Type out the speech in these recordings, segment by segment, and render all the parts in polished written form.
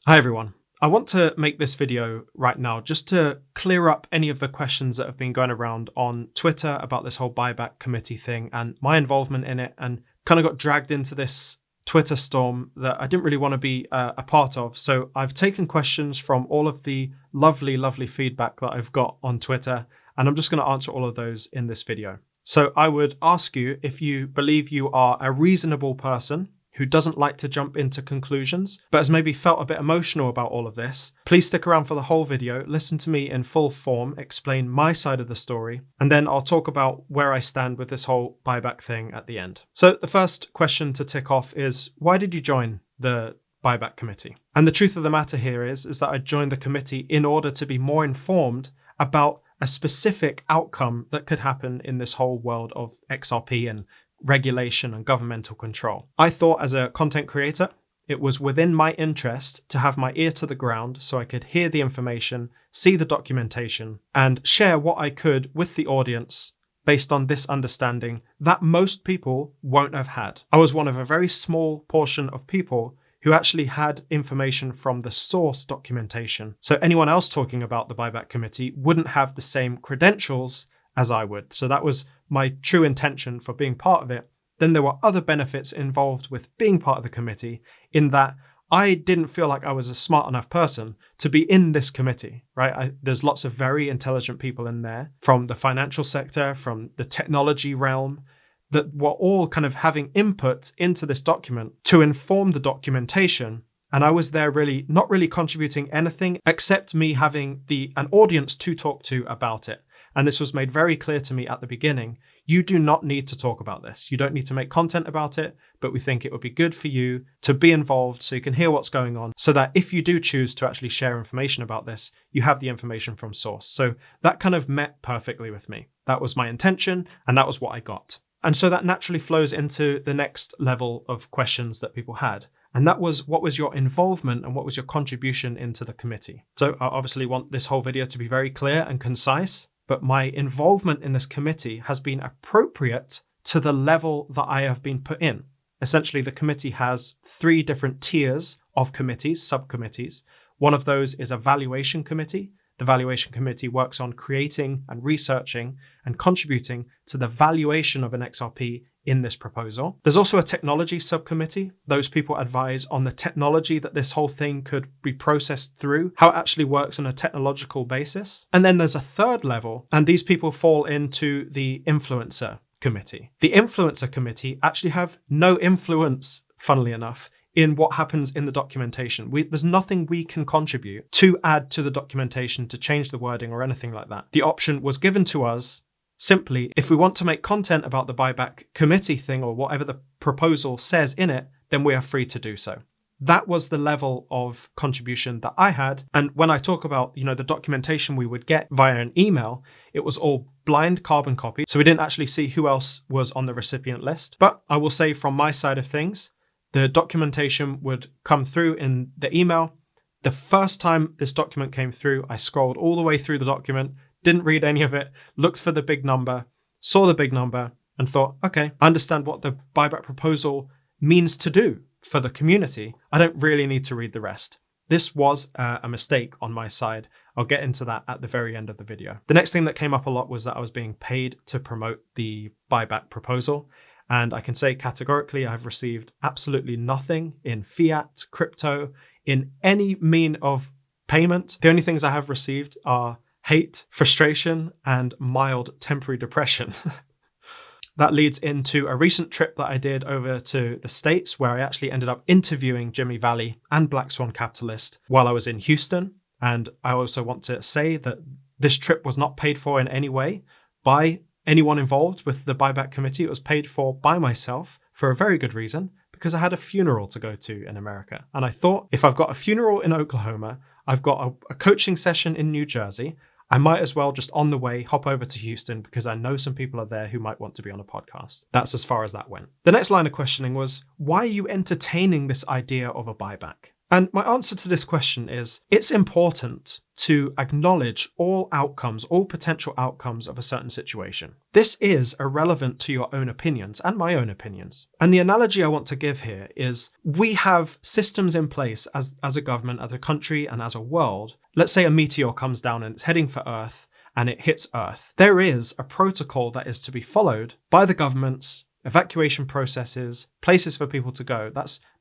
Hi everyone. I want to make this video right now just to clear up any of the questions that have been going around on Twitter about this whole buyback committee thing and my involvement in it, and kind of got dragged into this Twitter storm that I didn't really want to be a part of. So I've taken questions from all of the lovely feedback that I've got on Twitter, and I'm just going to answer all of those in this video. So I would ask you, if you believe you are a reasonable person who doesn't like to jump into conclusions, but has maybe felt a bit emotional about all of this, please stick around for the whole video, listen to me in full form, explain my side of the story, and then I'll talk about where I stand with this whole buyback thing at the end. So the first question to tick off is, why did you join the buyback committee? And the truth of the matter here is that I joined the committee in order to be more informed about a specific outcome that could happen in this whole world of XRP and regulation and governmental control. I thought, as a content creator, it was within my interest to have my ear to the ground so I could hear the information, see the documentation, and share what I could with the audience based on this understanding that most people won't have had. I was one of a very small portion of people who actually had information from the source documentation. So anyone else talking about the buyback committee wouldn't have the same credentials as I would. So that was my true intention for being part of it. Then there were other benefits involved with being part of the committee, in that I didn't feel like I was a smart enough person to be in this committee, right? There's lots of very intelligent people in there from the financial sector, from the technology realm, that were all kind of having input into this document to inform the documentation. And I was there really not really contributing anything except me having an audience to talk to about it. And this was made very clear to me at the beginning. You do not need to talk about this. You don't need to make content about it, but we think it would be good for you to be involved so you can hear what's going on, so that if you do choose to actually share information about this, you have the information from source. So that kind of met perfectly with me. That was my intention, and that was what I got. And so that naturally flows into the next level of questions that people had. And that was, what was your involvement and what was your contribution into the committee? So I obviously want this whole video to be very clear and concise, but my involvement in this committee has been appropriate to the level that I have been put in. Essentially, the committee has 3 different tiers of committees, subcommittees. One of those is a valuation committee. The valuation committee works on creating and researching and contributing to the valuation of an XRP in this proposal. There's also a technology subcommittee. Those people advise on the technology that this whole thing could be processed through, how it actually works on a technological basis. And then there's a third level, and these people fall into the influencer committee. The influencer committee actually have no influence, funnily enough, in what happens in the documentation. There's nothing we can contribute to add to the documentation to change the wording or anything like that. The option was given to us simply, if we want to make content about the buyback committee thing or whatever the proposal says in it, then we are free to do so. That was the level of contribution that I had. And when I talk about, the documentation we would get via an email, it was all blind carbon copy. So we didn't actually see who else was on the recipient list. But I will say, from my side of things, the documentation would come through in the email. The first time this document came through, I scrolled all the way through the document, didn't read any of it, looked for the big number, saw the big number, and thought, okay, I understand what the buyback proposal means to do for the community. I don't really need to read the rest. This was a mistake on my side. I'll get into that at the very end of the video. The next thing that came up a lot was that I was being paid to promote the buyback proposal. And I can say categorically, I've received absolutely nothing in fiat, crypto, in any mean of payment. The only things I have received are hate, frustration, and mild temporary depression. That leads into a recent trip that I did over to the States, where I actually ended up interviewing Jimmy Valley and Black Swan Capitalist while I was in Houston. And I also want to say that this trip was not paid for in any way by anyone involved with the buyback committee. It was paid for by myself for a very good reason, because I had a funeral to go to in America. And I thought, if I've got a funeral in Oklahoma, I've got a coaching session in New Jersey, I might as well just on the way hop over to Houston, because I know some people are there who might want to be on a podcast. That's as far as that went. The next line of questioning was, why are you entertaining this idea of a buyback? And my answer to this question is, it's important to acknowledge all outcomes, all potential outcomes of a certain situation. This is irrelevant to your own opinions and my own opinions. And the analogy I want to give here is we have systems in place as a government, as a country, and as a world. Let's say a meteor comes down and it's heading for Earth and it hits Earth. There is a protocol that is to be followed by the governments, evacuation processes, places for people to go.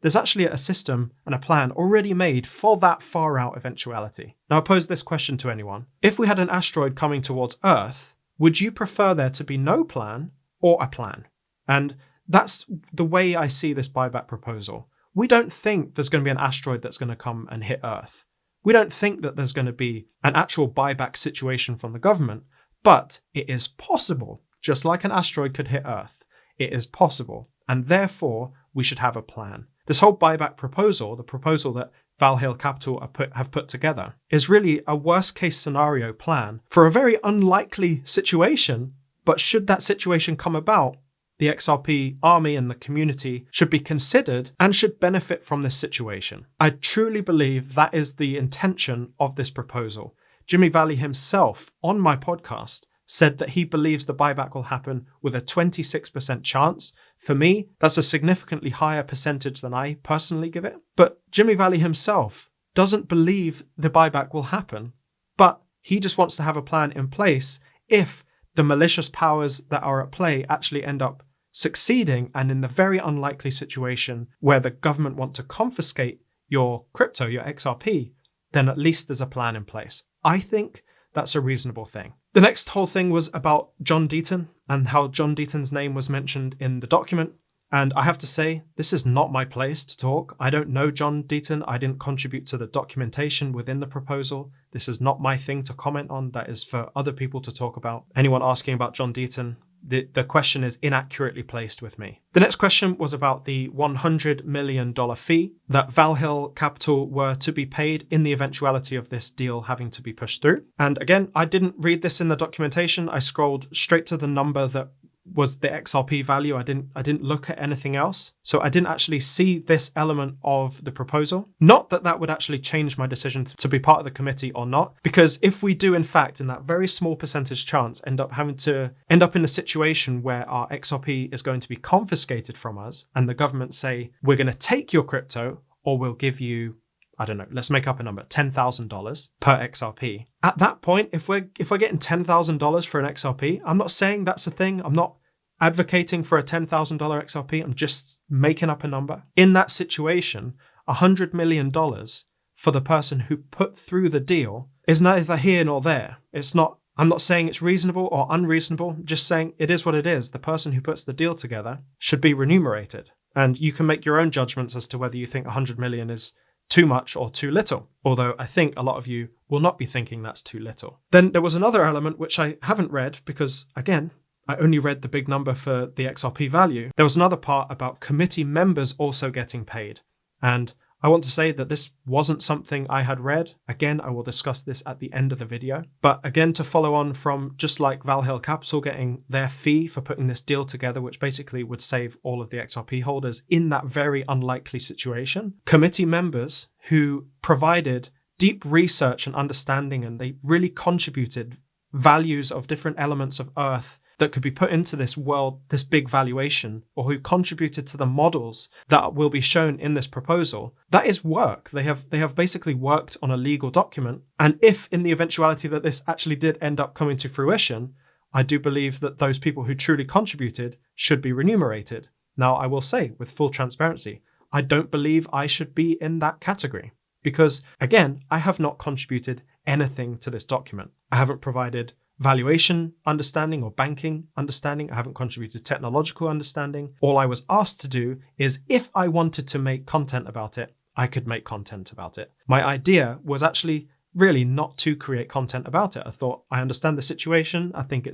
There's actually a system and a plan already made for that far out eventuality. Now I pose this question to anyone. If we had an asteroid coming towards Earth, would you prefer there to be no plan or a plan? And that's the way I see this buyback proposal. We don't think there's going to be an asteroid that's going to come and hit Earth. We don't think that there's going to be an actual buyback situation from the government, but it is possible, just like an asteroid could hit Earth. It is possible, and therefore we should have a plan. This whole buyback proposal, the proposal that Valhall Capital have put together, is really a worst case scenario plan for a very unlikely situation, but should that situation come about, the XRP army and the community should be considered and should benefit from this situation. I truly believe that is the intention of this proposal. Jimmy Valley himself, on my podcast, said that he believes the buyback will happen with a 26% chance. For me, that's a significantly higher percentage than I personally give it. But Jimmy Valley himself doesn't believe the buyback will happen, but he just wants to have a plan in place if the malicious powers that are at play actually end up succeeding, and in the very unlikely situation where the government want to confiscate your crypto, your XRP, then at least there's a plan in place. I think that's a reasonable thing. The next whole thing was about John Deaton and how John Deaton's name was mentioned in the document. And I have to say, this is not my place to talk. I don't know John Deaton. I didn't contribute to the documentation within the proposal. This is not my thing to comment on. That is for other people to talk about. Anyone asking about John Deaton, the question is inaccurately placed with me. The next question was about the $100 million fee that Valhall Capital were to be paid in the eventuality of this deal having to be pushed through. And again, I didn't read this in the documentation. I scrolled straight to the number that was the XRP value. I didn't look at anything else. So I didn't actually see this element of the proposal. Not that that would actually change my decision to be part of the committee or not, because if we do in fact, in that very small percentage chance, end up in a situation where our XRP is going to be confiscated from us and the government say, we're going to take your crypto or we'll give you, I don't know, let's make up a number, $10,000 per XRP. At that point, if we're getting $10,000 for an XRP, I'm not saying that's a thing. I'm not advocating for a $10,000 XRP. I'm just making up a number. In that situation, $100 million for the person who put through the deal is neither here nor there. I'm not saying it's reasonable or unreasonable. I'm just saying it is what it is. The person who puts the deal together should be remunerated. And you can make your own judgments as to whether you think 100 million is too much or too little, although I think a lot of you will not be thinking that's too little. Then there was another element which I haven't read because, again, I only read the big number for the XRP value. There was another part about committee members also getting paid. And I want to say that this wasn't something I had read. Again, I will discuss this at the end of the video. But again, to follow on from just like Valhall Capital getting their fee for putting this deal together, which basically would save all of the XRP holders in that very unlikely situation, committee members who provided deep research and understanding, and they really contributed values of different elements of Earth that could be put into this world, this big valuation, or who contributed to the models that will be shown in this proposal, that is work. They have basically worked on a legal document. And if in the eventuality that this actually did end up coming to fruition, I do believe that those people who truly contributed should be remunerated. Now, I will say with full transparency, I don't believe I should be in that category because, again, I have not contributed anything to this document. I haven't provided valuation understanding or banking understanding. I haven't contributed technological understanding. All I was asked to do is if I wanted to make content about it, I could make content about it. My idea was actually really not to create content about it. I thought, I understand the situation. I think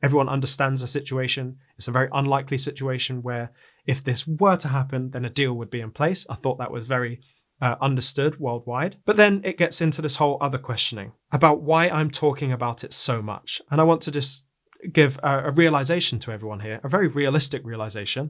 everyone understands the situation. It's a very unlikely situation where if this were to happen, then a deal would be in place. I thought that was very understood worldwide. But then it gets into this whole other questioning about why I'm talking about it so much. And I want to just give a realization to everyone here, a very realistic realization.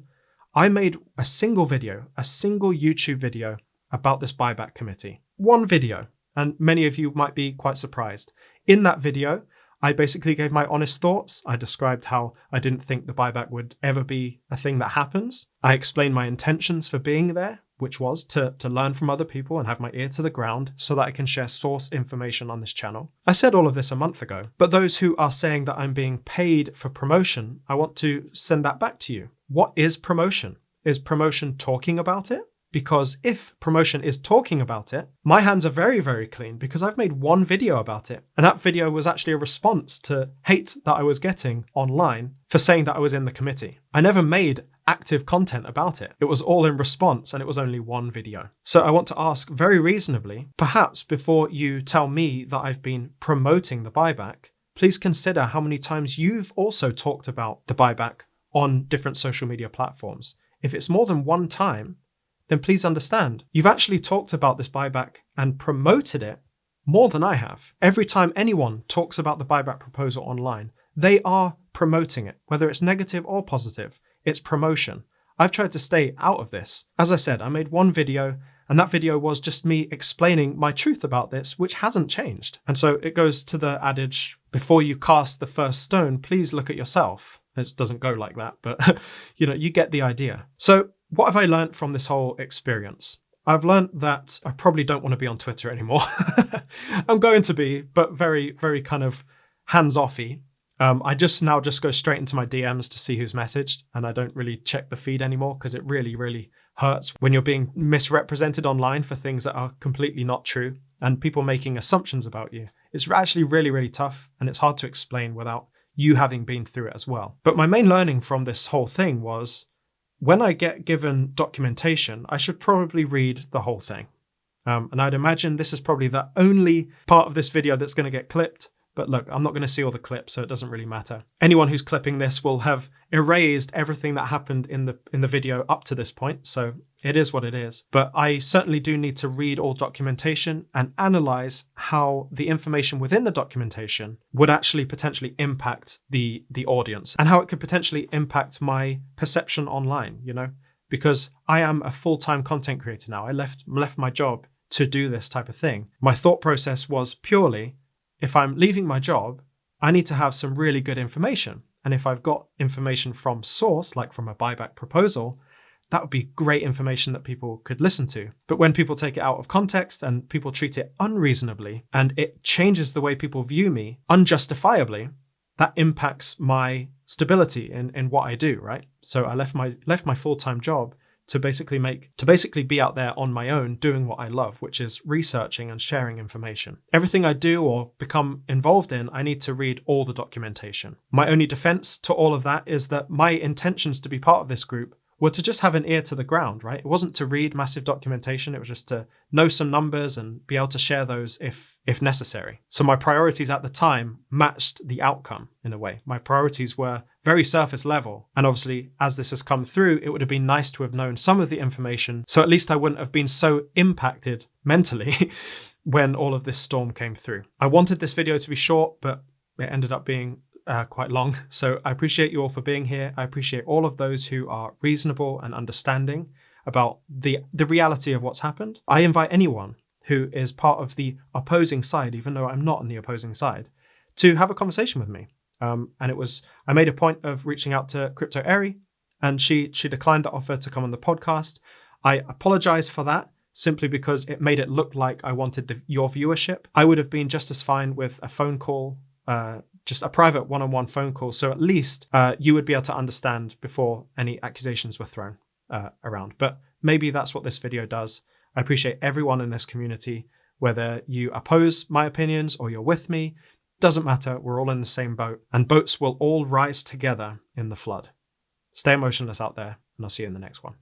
I made a single video, a single YouTube video about this buyback committee. One video, and many of you might be quite surprised. In that video, I basically gave my honest thoughts. I described how I didn't think the buyback would ever be a thing that happens. I explained my intentions for being there, which was to learn from other people and have my ear to the ground so that I can share source information on this channel. I said all of this a month ago, but those who are saying that I'm being paid for promotion, I want to send that back to you. What is promotion? Is promotion talking about it? Because if promotion is talking about it, my hands are very, very clean because I've made one video about it. And that video was actually a response to hate that I was getting online for saying that I was in the committee. I never made active content about it. It was all in response, and it was only one video. So I want to ask very reasonably, perhaps before you tell me that I've been promoting the buyback, please consider how many times you've also talked about the buyback on different social media platforms. If it's more than one time, then please understand, you've actually talked about this buyback and promoted it more than I have. Every time anyone talks about the buyback proposal online, they are promoting it, whether it's negative or positive. It's promotion. I've tried to stay out of this. As I said, I made one video, and that video was just me explaining my truth about this, which hasn't changed. And so it goes to the adage, before you cast the first stone, please look at yourself. It doesn't go like that, but you get the idea. So what have I learned from this whole experience? I've learned that I probably don't want to be on Twitter anymore. I'm going to be, but very, very kind of hands-offy. I just go straight into my DMs to see who's messaged, and I don't really check the feed anymore because it really, really hurts when you're being misrepresented online for things that are completely not true and people making assumptions about you. It's actually really, really tough, and it's hard to explain without you having been through it as well. But my main learning from this whole thing was, when I get given documentation, I should probably read the whole thing. And I'd imagine this is probably the only part of this video that's going to get clipped. But look, I'm not going to see all the clips, so it doesn't really matter. Anyone who's clipping this will have erased everything that happened in the video up to this point, so it is what it is. But I certainly do need to read all documentation and analyze how the information within the documentation would actually potentially impact the audience and how it could potentially impact my perception online, because I am a full-time content creator now. I left my job to do this type of thing. My thought process was purely, if I'm leaving my job, I need to have some really good information. And if I've got information from source, like from a buyback proposal, that would be great information that people could listen to. But when people take it out of context and people treat it unreasonably, and it changes the way people view me unjustifiably, that impacts my stability in what I do, right? So I left my full-time job to basically be out there on my own doing what I love, which is researching and sharing information. Everything I do or become involved in, I need to read all the documentation. My only defense to all of that is that my intentions to be part of this group were to just have an ear to the ground, right? It wasn't to read massive documentation. It was just to know some numbers and be able to share those if necessary. So my priorities at the time matched the outcome in a way. My priorities were very surface level. And obviously, as this has come through, it would have been nice to have known some of the information. So at least I wouldn't have been so impacted mentally when all of this storm came through. I wanted this video to be short, but it ended up being quite long. So I appreciate you all for being here. I appreciate all of those who are reasonable and understanding about the reality of what's happened. I invite anyone who is part of the opposing side, even though I'm not on the opposing side, to have a conversation with me. I made a point of reaching out to Crypto Eri, and she declined the offer to come on the podcast. I apologize for that, simply because it made it look like I wanted your viewership. I would have been just as fine with a phone call, just a private one-on-one phone call. So at least you would be able to understand before any accusations were thrown around. But maybe that's what this video does. I appreciate everyone in this community, whether you oppose my opinions or you're with me. Doesn't matter. We're all in the same boat, and boats will all rise together in the flood. Stay emotionless out there, and I'll see you in the next one.